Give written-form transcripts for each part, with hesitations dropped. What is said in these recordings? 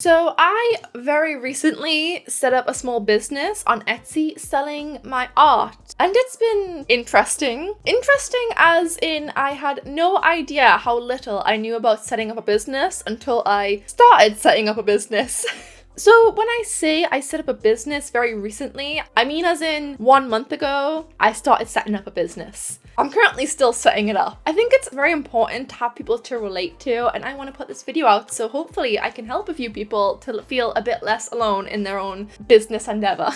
So I very recently set up a small business on Etsy selling my art. And it's been interesting. Interesting as in I had no idea how little I knew about setting up a business until I started setting up a business. So when I say I set up a business very recently, I mean as in 1 month ago, I started setting up a business. I'm currently still setting it up. I think it's very important to have people to relate to, and I want to put this video out so hopefully I can help a few people to feel a bit less alone in their own business endeavor.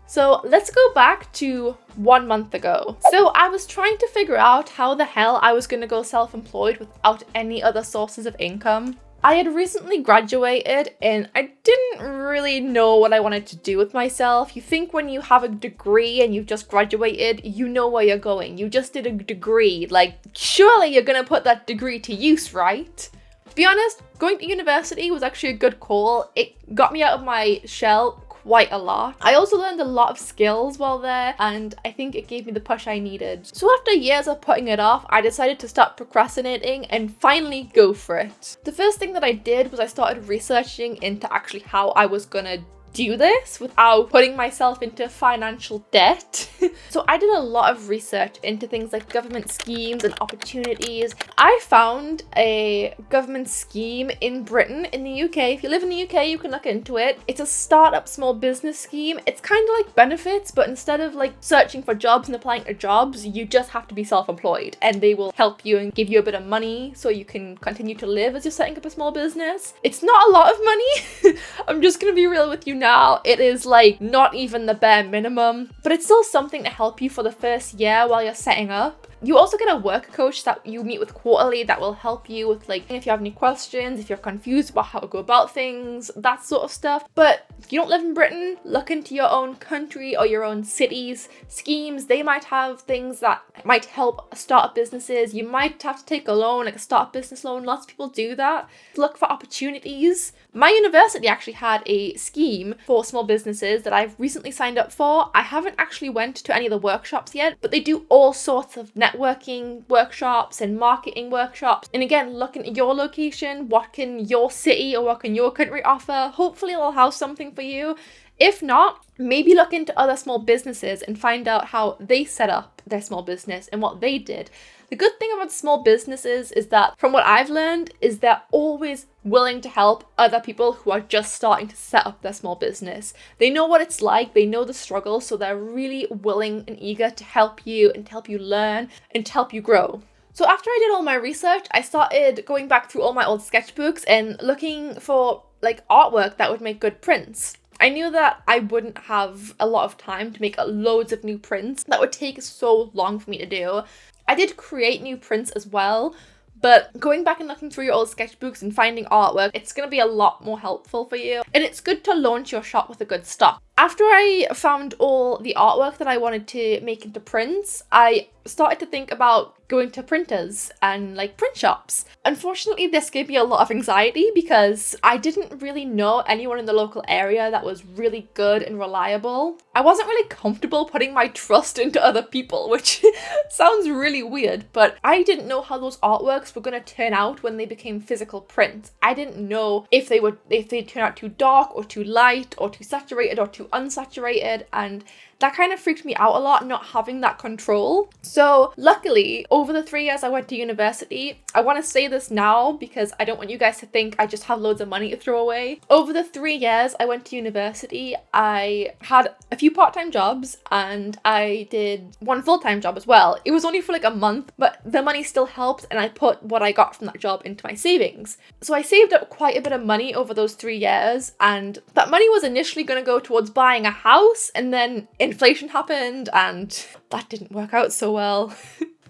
So let's go back to 1 month ago. So I was trying to figure out how the hell I was going to go self-employed without any other sources of income. I had recently graduated and I didn't really know what I wanted to do with myself. You think when you have a degree and you've just graduated, you know where you're going. You just did a degree. Like, surely you're gonna put that degree to use, right? To be honest, going to university was actually a good call. It got me out of my shell quite a lot. I also learned a lot of skills while there, and I think it gave me the push I needed. So after years of putting it off, I decided to stop procrastinating and finally go for it. The first thing that I did was I started researching into actually how I was gonna do this without putting myself into financial debt. So I did a lot of research into things like government schemes and opportunities. I found a government scheme in Britain, in the UK. If you live in the UK, you can look into it. It's a startup small business scheme. It's kind of like benefits, but instead of like searching for jobs and applying to jobs, you just have to be self-employed and they will help you and give you a bit of money so you can continue to live as you're setting up a small business. It's not a lot of money. I'm just gonna be real with you now. It is like not even the bare minimum, but it's still something to help you for the first year while you're setting up. You also get a work coach that you meet with quarterly that will help you with like if you have any questions, if you're confused about how to go about things, that sort of stuff. But if you don't live in Britain, look into your own country or your own city's schemes. They might have things that might help start businesses. You might have to take a loan, like a start business loan. Lots of people do that. Look for opportunities. My university actually had a scheme for small businesses that I've recently signed up for. I haven't actually went to any of the workshops yet, but they do all sorts of networking workshops and marketing workshops. And again, looking at your location, what can your city or what can your country offer? Hopefully they'll have something for you. If not, maybe look into other small businesses and find out how they set up their small business and what they did. The good thing about small businesses is that, from what I've learned, is they're always willing to help other people who are just starting to set up their small business. They know what it's like, they know the struggle, so they're really willing and eager to help you and to help you learn and to help you grow. So after I did all my research, I started going back through all my old sketchbooks and looking for like artwork that would make good prints. I knew that I wouldn't have a lot of time to make loads of new prints. That would take so long for me to do. I did create new prints as well, but going back and looking through your old sketchbooks and finding artwork, it's going to be a lot more helpful for you. And it's good to launch your shop with a good stock. After I found all the artwork that I wanted to make into prints, I started to think about going to printers and like print shops. Unfortunately, this gave me a lot of anxiety because I didn't really know anyone in the local area that was really good and reliable. I wasn't really comfortable putting my trust into other people, which sounds really weird, but I didn't know how those artworks were going to turn out when they became physical prints. I didn't know if they'd turn out too dark or too light or too saturated or too unsaturated, and that kind of freaked me out a lot, not having that control. So luckily, over the 3 years I went to university, I want to say this now because I don't want you guys to think I just have loads of money to throw away. Over the 3 years I went to university, I had a few part-time jobs and I did one full-time job as well. It was only for like a month, but the money still helped and I put what I got from that job into my savings. So I saved up quite a bit of money over those 3 years, and that money was initially going to go towards buying a house, and then inflation happened and that didn't work out so well.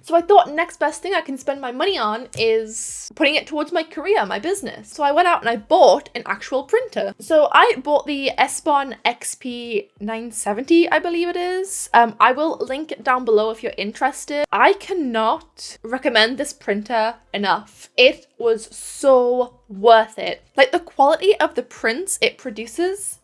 So I thought next best thing I can spend my money on is putting it towards my career, my business. So I went out and I bought an actual printer. So I bought the Esty XP970, I believe it is. I will link it down below if you're interested. I cannot recommend this printer enough. It was so worth it. Like, the quality of the prints it produces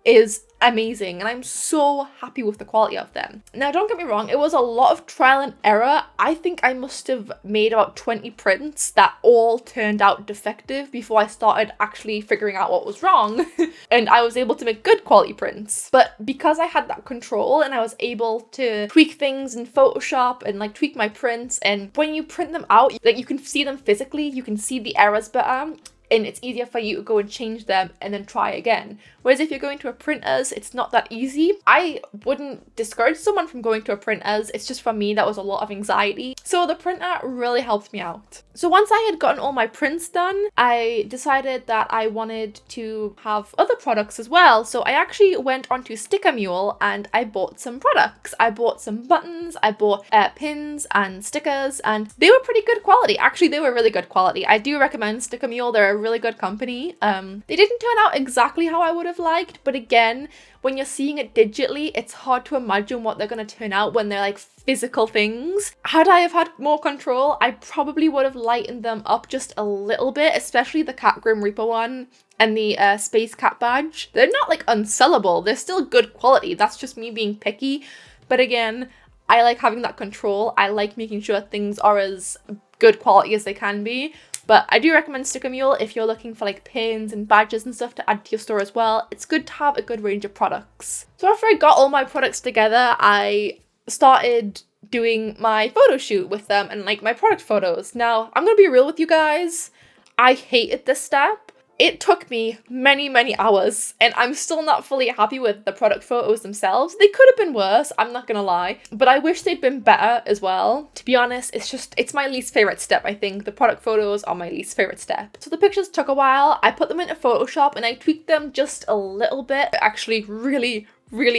is amazing, and I'm so happy with the quality of them. Now, don't get me wrong, it was a lot of trial and error. I think I must have made about 20 prints that all turned out defective before I started actually figuring out what was wrong. And I was able to make good quality prints. But because I had that control and I was able to tweak things in Photoshop and like tweak my prints, and when you print them out, like you can see them physically, you can see the errors better, and it's easier for you to go and change them and then try again. Whereas if you're going to a printers, it's not that easy. I wouldn't discourage someone from going to a printers. It's just for me, that was a lot of anxiety. So the printer really helped me out. So once I had gotten all my prints done, I decided that I wanted to have other products as well. So I actually went onto Sticker Mule and I bought some products. I bought some buttons, I bought pins and stickers, and they were pretty good quality. Actually, they were really good quality. I do recommend Sticker Mule. They're a really good company. They didn't turn out exactly how I would have liked, but again, when you're seeing it digitally, it's hard to imagine what they're going to turn out when they're like physical things. Had I have had more control, I probably would have lightened them up just a little bit, especially the Cat Grim Reaper one and the Space Cat badge. They're not like unsellable, they're still good quality. That's just me being picky. But again, I like having that control. I like making sure things are as good quality as they can be. But I do recommend Sticker Mule if you're looking for like pins and badges and stuff to add to your store as well. It's good to have a good range of products. So after I got all my products together, I started doing my photo shoot with them and like my product photos. Now, I'm gonna be real with you guys. I hated this step. It took me many hours, and I'm still not fully happy with the product photos themselves. They could have been worse, I'm not gonna lie, but I wish they'd been better as well. To be honest, it's my least favorite step, I think. The product photos are my least favorite step. So the pictures took a while. I put them into Photoshop and I tweaked them just a little bit. It actually really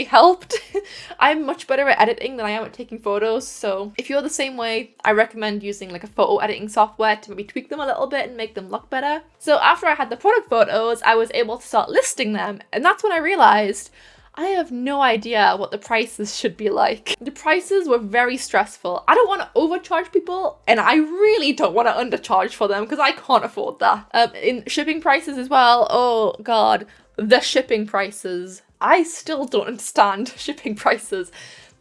helped. I'm much better at editing than I am at taking photos, so if you're the same way, I recommend using like a photo editing software to maybe tweak them a little bit and make them look better. So after I had the product photos, I was able to start listing them, and that's when I realized I have no idea what the prices should be like. The prices were very stressful. I don't want to overcharge people, and I really don't want to undercharge for them because I can't afford that. In shipping prices as well, oh god, the shipping prices. I still don't understand shipping prices.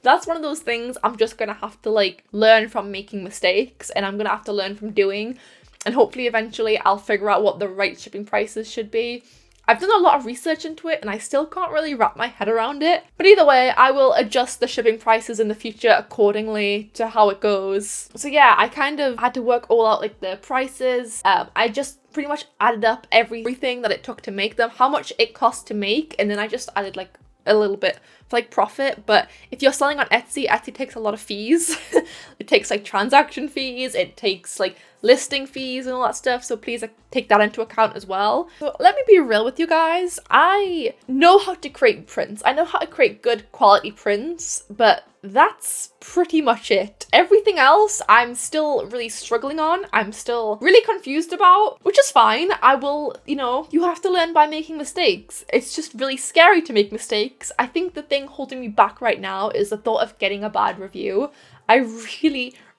That's one of those things I'm just gonna have to like learn from making mistakes, and I'm gonna have to learn from doing, and hopefully eventually I'll figure out what the right shipping prices should be. I've done a lot of research into it and I still can't really wrap my head around it. But either way, I will adjust the shipping prices in the future accordingly to how it goes. So yeah, I kind of had to work all out like the prices. I just pretty much added up everything that it took to make them, how much it cost to make, and then I just added like a little bit for like profit. But if you're selling on Etsy, Etsy takes a lot of fees. It takes like transaction fees, it takes like listing fees and all that stuff, so please take that into account as well. So let me be real with you guys. I know how to create prints. I know how to create good quality prints, but that's pretty much it. Everything else I'm still really struggling on. I'm still really confused about, which is fine. I will, you have to learn by making mistakes. It's just really scary to make mistakes. I think the thing holding me back right now is the thought of getting a bad review. I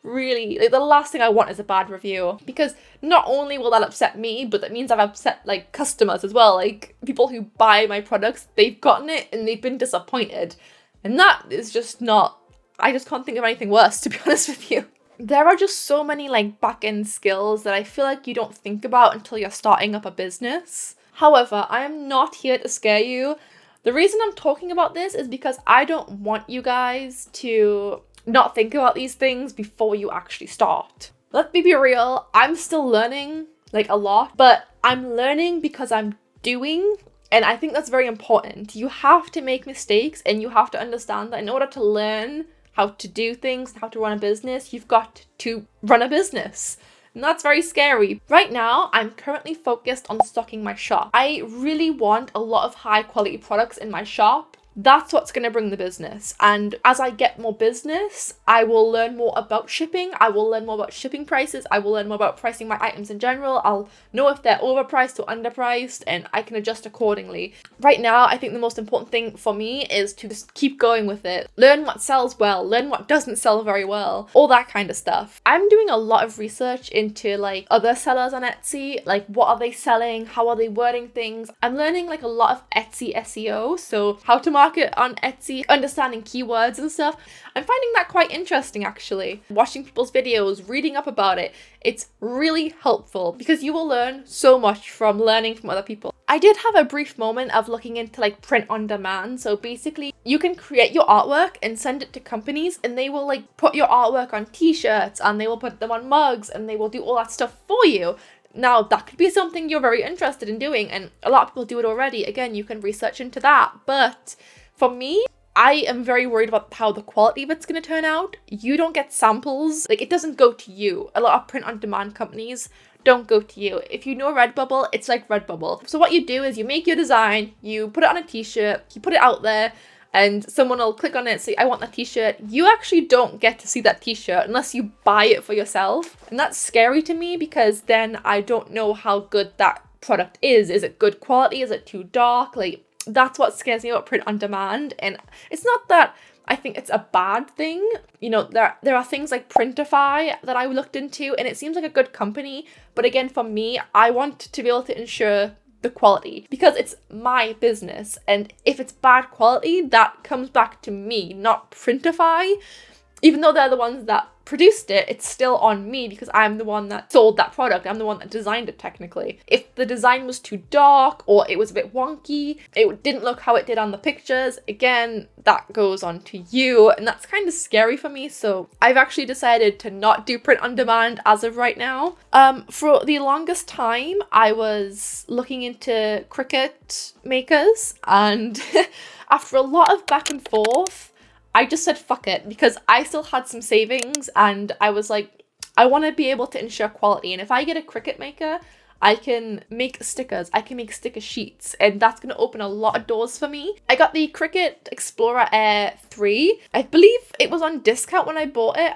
really, like, the last thing I want is a bad review, because not only will that upset me, but that means I've upset like customers as well. Like people who buy my products, they've gotten it and they've been disappointed. And that is just not, I just can't think of anything worse, to be honest with you. There are just so many like back-end skills that I feel like you don't think about until you're starting up a business. However, I am not here to scare you. The reason I'm talking about this is because I don't want you guys to not think about these things before you actually start. Let me be real, I'm still learning like a lot, but I'm learning because I'm doing. And I think that's very important. You have to make mistakes, and you have to understand that in order to learn how to do things, how to run a business, you've got to run a business. And that's very scary. Right now, I'm currently focused on stocking my shop. I really want a lot of high quality products in my shop. That's what's going to bring the business. And as I get more business, I will learn more about shipping. I will learn more about shipping prices. I will learn more about pricing my items in general. I'll know if they're overpriced or underpriced, and I can adjust accordingly. Right now, I think the most important thing for me is to just keep going with it. Learn what sells well, learn what doesn't sell very well, all that kind of stuff. I'm doing a lot of research into like other sellers on Etsy, like what are they selling? How are they wording things? I'm learning like a lot of Etsy SEO, so how to market on Etsy, understanding keywords and stuff. I'm finding that quite interesting actually. Watching people's videos, reading up about it, it's really helpful because you will learn so much from learning from other people. I did have a brief moment of looking into like print on demand. So basically you can create your artwork and send it to companies and they will like put your artwork on t-shirts and they will put them on mugs and they will do all that stuff for you. Now, that could be something you're very interested in doing, and a lot of people do it already. Again, you can research into that. But for me, I am very worried about how the quality of it's going to turn out. You don't get samples. Like, it doesn't go to you. A lot of print-on-demand companies don't go to you. If you know Redbubble, it's like Redbubble. So what you do is you make your design, you put it on a t-shirt, you put it out there, and someone will click on it and say, I want that t-shirt. You actually don't get to see that t-shirt unless you buy it for yourself. And that's scary to me because then I don't know how good that product is. Is it good quality? Is it too dark? Like, that's what scares me about print on demand. And it's not that I think it's a bad thing. You know, there are things like Printify that I looked into and it seems like a good company. But again, for me, I want to be able to ensure the quality because it's my business, and if it's bad quality, that comes back to me, not Printify. Even though they're the ones that produced it, it's still on me because I'm the one that sold that product. I'm the one that designed it technically. If the design was too dark or it was a bit wonky, it didn't look how it did on the pictures, again, that goes on to you, and that's kind of scary for me. So I've actually decided to not do print on demand as of right now. For the longest time, I was looking into Cricut makers, and after a lot of back and forth, I just said fuck it because I still had some savings and I was like, I want to be able to ensure quality. And if I get a Cricut maker, I can make stickers, I can make sticker sheets, and that's going to open a lot of doors for me. I got the Cricut Explorer Air 3. I believe it was on discount when I bought it.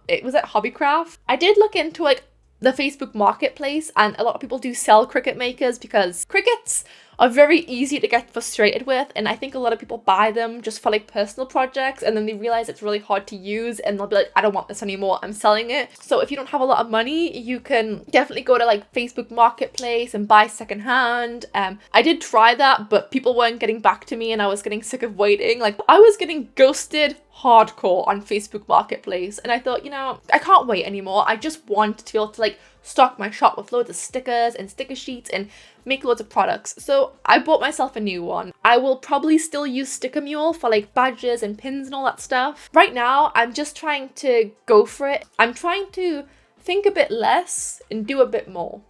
It was at Hobbycraft. I did look into like the Facebook marketplace, and a lot of people do sell Cricut makers because Cricuts are very easy to get frustrated with, and I think a lot of people buy them just for like personal projects and then they realize it's really hard to use and they'll be like, I don't want this anymore, I'm selling it. So if you don't have a lot of money, you can definitely go to like Facebook Marketplace and buy secondhand. I did try that, but people weren't getting back to me and I was getting sick of waiting. Like, I was getting ghosted hardcore on Facebook Marketplace, and I thought, you know, I can't wait anymore. I just want to be able to like stock my shop with loads of stickers and sticker sheets and make loads of products. So I bought myself a new one. I will probably still use Sticker Mule for like badges and pins and all that stuff. Right now, I'm just trying to go for it. I'm trying to think a bit less and do a bit more.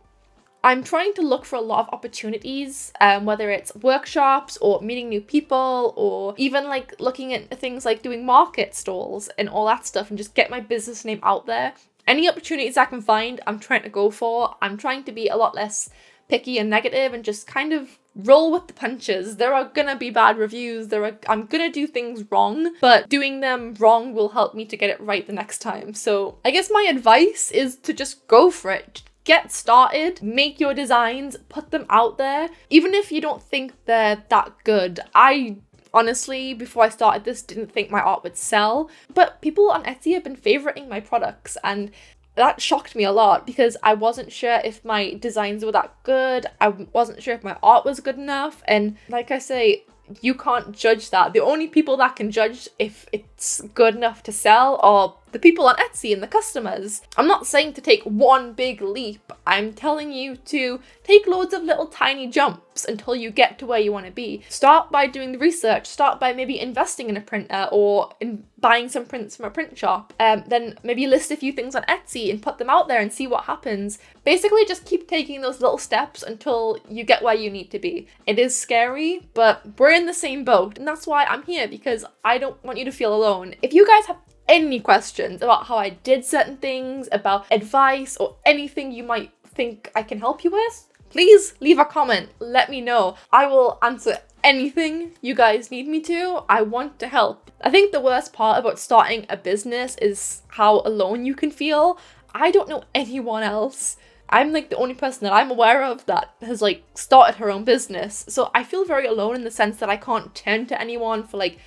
I'm trying to look for a lot of opportunities, whether it's workshops or meeting new people or even like looking at things like doing market stalls and all that stuff and just get my business name out there. Any opportunities I can find, I'm trying to go for. I'm trying to be a lot less picky and negative and just kind of roll with the punches. There are gonna be bad reviews. I'm gonna do things wrong, but doing them wrong will help me to get it right the next time. So I guess my advice is to just go for it. Get started, make your designs, put them out there. Even if you don't think they're that good. I honestly, before I started this, didn't think my art would sell, but people on Etsy have been favoriting my products, and that shocked me a lot because I wasn't sure if my designs were that good. I wasn't sure if my art was good enough, and like I say, you can't judge that. The only people that can judge if it's good enough to sell are the people on Etsy and the customers. I'm not saying to take one big leap. I'm telling you to take loads of little tiny jumps until you get to where you want to be. Start by doing the research. Start by maybe investing in a printer or in buying some prints from a print shop. Then maybe list a few things on Etsy and put them out there and see what happens. Basically, just keep taking those little steps until you get where you need to be. It is scary, but we're in the same boat. And that's why I'm here, because I don't want you to feel alone. If you guys have any questions about how I did certain things, about advice or anything you might think I can help you with, please leave a comment. Let me know. I will answer anything you guys need me to. I want to help. I think the worst part about starting a business is how alone you can feel. I don't know anyone else. I'm like the only person that I'm aware of that has like started her own business. So I feel very alone in the sense that I can't turn to anyone for like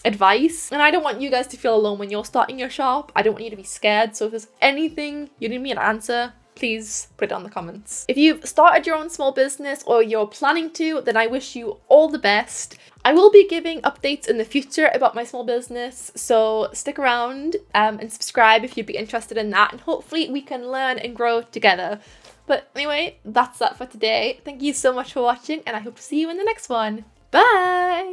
advice. And I don't want you guys to feel alone when you're starting your shop. I don't want you to be scared. So if there's anything you need me to answer, please put it down in the comments. If you've started your own small business or you're planning to, then I wish you all the best. I will be giving updates in the future about my small business, so stick around and subscribe if you'd be interested in that, and hopefully we can learn and grow together. But anyway, that's that for today. Thank you so much for watching, and I hope to see you in the next one. Bye!